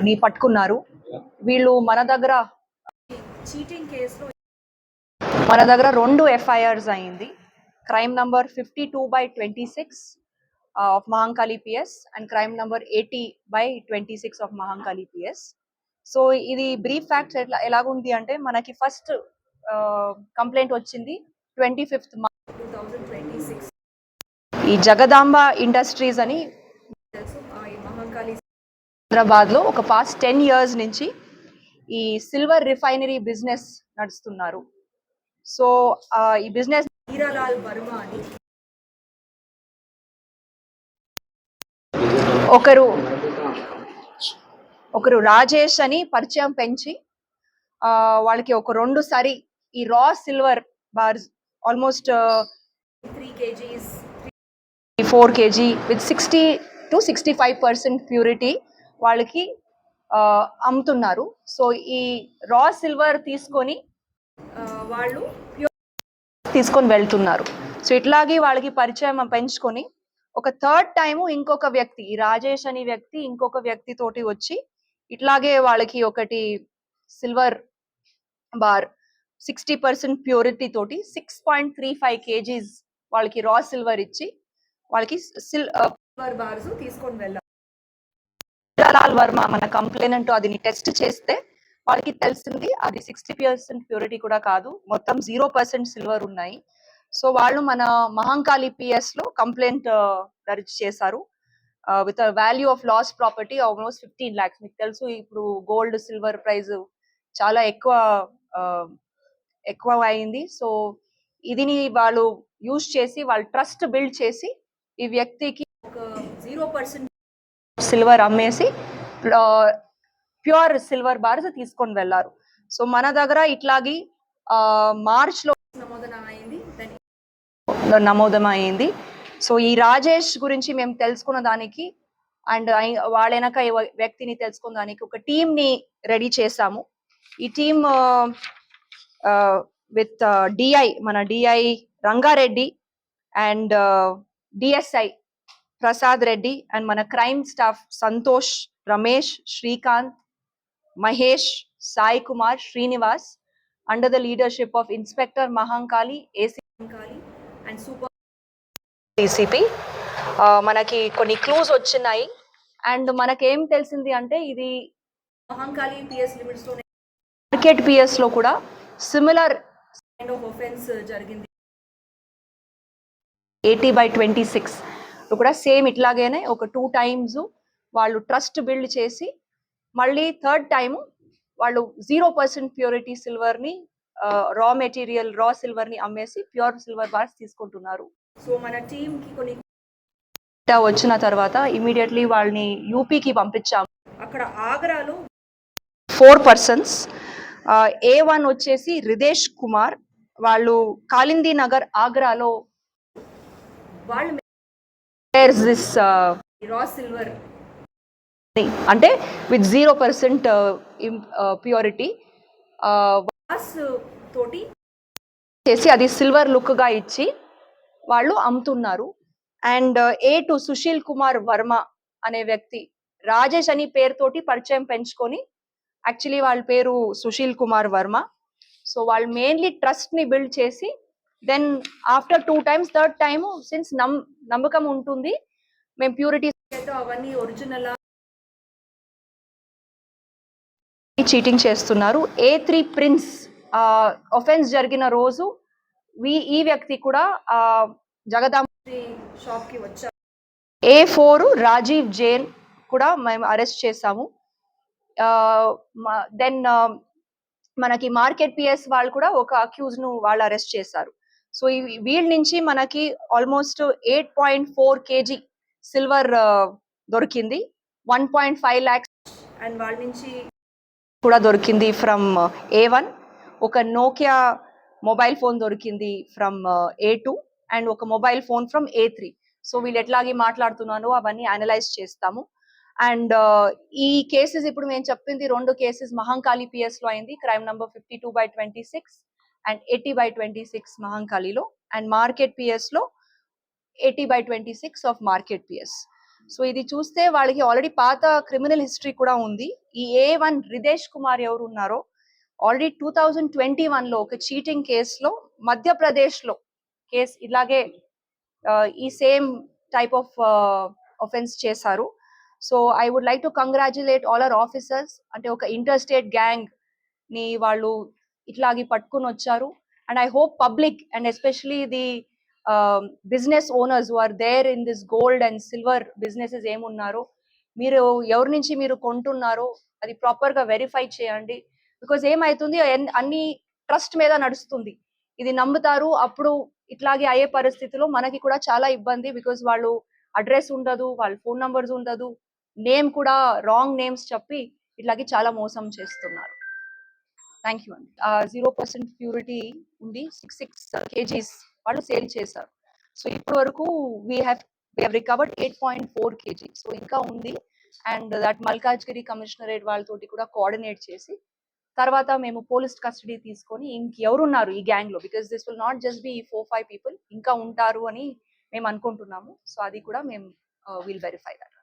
ని పట్టుకున్నారు. వీళ్ళు మన దగ్గర చీటింగ్ కేసులో మన దగ్గర 2 ఎఫ్ఐఆర్స్ అయింది. Crime number 52/26 of Mahankali PS and crime number 80/26 of Mahankali PS. So ఇది బ్రీఫ్ ఫ్యాక్ట్స్ ఎలాగుంది అంటే మనకి ఫస్ట్ కంప్లైంట్ వచ్చింది 25th March 2026. ఈ జగదాంబ ఇండస్ట్రీస్ అని తెలుసు, ఈ మహంకాళి హైదరాబాద్ లో ఒక పాస్ట్ 10 years నుంచి ఈ సిల్వర్ రిఫైనరీ బిజినెస్ నడుస్తున్నారు. సో ఈ బిజినెస్ హీరాలాల్ వర్మ అని ఒకరు రాజేష్ అని పరిచయం పెంచి వాళ్ళకి ఒక 2 సారి ఈ రా silver bars almost 3 kgs 4 kg with 60 to 65% purity వాళ్ళకి అమ్ముతున్నారు. సో ఈ రా సిల్వర్ తీసుకొని వాళ్ళు తీసుకొని వెళ్తున్నారు. సో ఇట్లాగే వాళ్ళకి పరిచయం పెంచుకొని ఒక థర్డ్ టైము ఇంకొక వ్యక్తి, ఈ రాజేష్ అనే వ్యక్తి ఇంకొక వ్యక్తి తోటి వచ్చి ఇట్లాగే వాళ్ళకి ఒకటి సిల్వర్ బార్ 60% ప్యూరిటీ తోటి 6.35 kgs వాళ్ళకి రా సిల్వర్ ఇచ్చి వాళ్ళకి సిల్వర్ బార్స్ తీసుకొని వెళ్ళారు. హీరాలాల్ వర్మ మన కంప్లైనెంట్ అది టెస్ట్ చేస్తే వాళ్ళకి తెలిసింది అది 60% ప్యూరిటీ కూడా కాదు, మొత్తం 0% సిల్వర్ ఉన్నాయి. సో వాళ్ళు మన మహంకాళి పిఎస్ లో కంప్లైంట్ దర్జ్ చేశారు with value of loss property almost 15 lakhs. మీకు తెలుసు ఇప్పుడు గోల్డ్ సిల్వర్ ప్రైస్ చాలా ఎక్కువ అయింది. సో ఇదిని వాళ్ళు యూజ్ చేసి వాళ్ళు ట్రస్ట్ బిల్డ్ చేసి ఈ వ్యక్తికి ఒక 0% సిల్వర్ అమ్మేసి ప్యూర్ సిల్వర్ బార్స్ తీసుకొని వెళ్ళారు. సో మన దగ్గర ఇట్లాగి మార్చ్ లో నమోదమైంది. సో ఈ రాజేష్ గురించి మేము తెలుసుకున్న దానికి అండ్ వాళ్ళెనక వ్యక్తిని తెలుసుకున్న దానికి ఒక టీమ్ ని రెడీ చేసాము. ఈ టీమ్ విత్ డిఐ మన DI Rangareddy and DSI Prasad Reddy and మన crime staff Santosh, Ramesh, Srikanth, Mahesh, Sai Kumar, Srinivas under the leadership of inspector Mahankali, AC Mahankali and super DCP. మనకి కొన్ని క్లూస్ వచ్చినాయి అండ్ మనకేం తెలిసింది అంటే ఇది మహంకాళి పిఎస్ లిమిట్స్ లో మార్కెట్ పిఎస్ లో కూడా సిమిలర్ కైండ్ ఆఫ్ ఆఫెన్స్ జరిగింది. 80/26 కూడా సేమ్ ఇట్లాగేనే ఒక 2 times వాళ్ళు ట్రస్ట్ బిల్డ్ చేసి మళ్ళీ థర్డ్ టైం వాళ్ళు 0% ప్యూరిటీ సిల్వర్ ని రా మెటీరియల్ రా సిల్వర్ ని అమ్మేసి ప్యూర్ సిల్వర్ బార్స్ తీసుకుంటున్నారు. సో మన టీమ్ కి కొన్ని వచ్చిన తర్వాత ఇమీడియట్లీ వాళ్ళని యూపీకి పంపించాము. అక్కడ ఆగ్రాలో 4 persons, A1 వచ్చేసి రిదేష్ కుమార్, వాళ్ళు కాలిందీ నగర్ ఆగ్రాలో వాళ్ళు దిస్ రా సిల్వర్ అంటే విత్ 0% ప్యూరిటీ తోటి చేసి అది సిల్వర్ లుక్ గా ఇచ్చి వాళ్ళు అమ్ముతున్నారు. అండ్ A2 సుశీల్ కుమార్ వర్మ అనే వ్యక్తి రాజేష్ అని పేరుతోటి పరిచయం పెంచుకొని యాక్చువల్లీ వాళ్ళ పేరు సుశీల్ కుమార్ వర్మ. సో వాళ్ళు మెయిన్లీ ట్రస్ట్ ని బిల్డ్ చేసి then after 2 times third time since నమ్మకం ఉంటుంది మేము ప్యూరిటీ అవన్నీ ఒరిజినల్ చీటింగ్ చేస్తున్నారు. A3 ప్రిన్స్ ఒఫెన్స్ జరిగిన రోజు ఈ వ్యక్తి కూడా జగదాంబ షాప్ కి వచ్చారు. A4 రాజీవ్ జైన్ కూడా మేము అరెస్ట్ చేసాము. దెన్ మనకి మార్కెట్ పిఎస్ వాళ్ళు కూడా ఒక అక్యూజ్ ను వాళ్ళు అరెస్ట్ చేశారు. సో వీళ్ళ నుంచి మనకి ఆల్మోస్ట్ 8.4 kg సిల్వర్ దొరికింది, 1.5 lakhs అండ్ వాళ్ళ నుంచి కూడా దొరికింది ఫ్రమ్ A1. ఒక నోకియా మొబైల్ ఫోన్ దొరికింది ఫ్రమ్ A2 అండ్ ఒక mobile phone from A3. So వీళ్ళు ఎట్లాగే మాట్లాడుతున్నారో అవన్నీ అనలైజ్ చేస్తాము. అండ్ ఈ కేసెస్ ఇప్పుడు మేము చెప్పింది 2 కేసెస్ మహంకాళి పిఎస్ లో అయింది, క్రైమ్ నంబర్ 52/26 అండ్ 80/26 మహంకాళిలో, అండ్ మార్కెట్ పిఎస్ లో 80/26 ఆఫ్ మార్కెట్ పిఎస్. సో ఇది చూస్తే వాళ్ళకి ఆల్రెడీ పాత క్రిమినల్ హిస్టరీ కూడా ఉంది. ఈ A1 రిదేశ్ కుమార్ ఎవరు ఉన్నారో ఆల్రెడీ 2021లో ఒక చీటింగ్ కేసులో మధ్యప్రదేశ్లో కేసు ఇలాగే ఈ సేమ్ టైప్ ఆఫ్ ఒఫెన్స్ చేశారు. So I would like to congratulate all our officers. అంటే ఒక ఇంటర్ స్టేట్ గ్యాంగ్ ని వాళ్ళు ఇట్లాగే పట్టుకుని వచ్చారు. And I hope public and especially the business owners who are there in this gold and silver businesses ఏమున్నారో, మీరు ఎవరి నుంచి మీరు కొంటున్నారో అది ప్రాపర్ గా వెరిఫై చేయండి. బికాజ్ ఏమైతుంది, అన్ని ట్రస్ట్ మీద నడుస్తుంది. ఇది నమ్ముతారు, అప్పుడు ఇట్లాగే అయ్యే పరిస్థితిలో మనకి కూడా చాలా ఇబ్బంది. బికాజ్ వాళ్ళు అడ్రస్ ఉండదు, వాళ్ళ ఫోన్ నంబర్స్ ఉండదు, నేమ్ కూడా రాంగ్ నేమ్స్ చెప్పి ఇట్లాగే చాలా మోసం చేస్తున్నారు. థ్యాంక్ యూ అండి. 0% ప్యూరిటీ ఉంది, 66 kgs వాళ్ళు సేల్ చేశారు. సో ఇప్పటి వరకు we have recovered 8.4 kg. So ఇంకా ఉంది. అండ్ దట్ మల్కాజ్గిరి కమిషనరేట్ వాళ్ళతోటి కూడా కోఆర్డినేట్ చేసి తర్వాత మేము పోలీస్ కస్టడీ తీసుకొని ఇంకెవరున్నారు ఈ గ్యాంగ్ లో, because this will not just be 4-5 people, ఇంకా ఉంటారు అని మేము అనుకుంటున్నాము. సో అది కూడా మేము విల్ వెరిఫై దట్.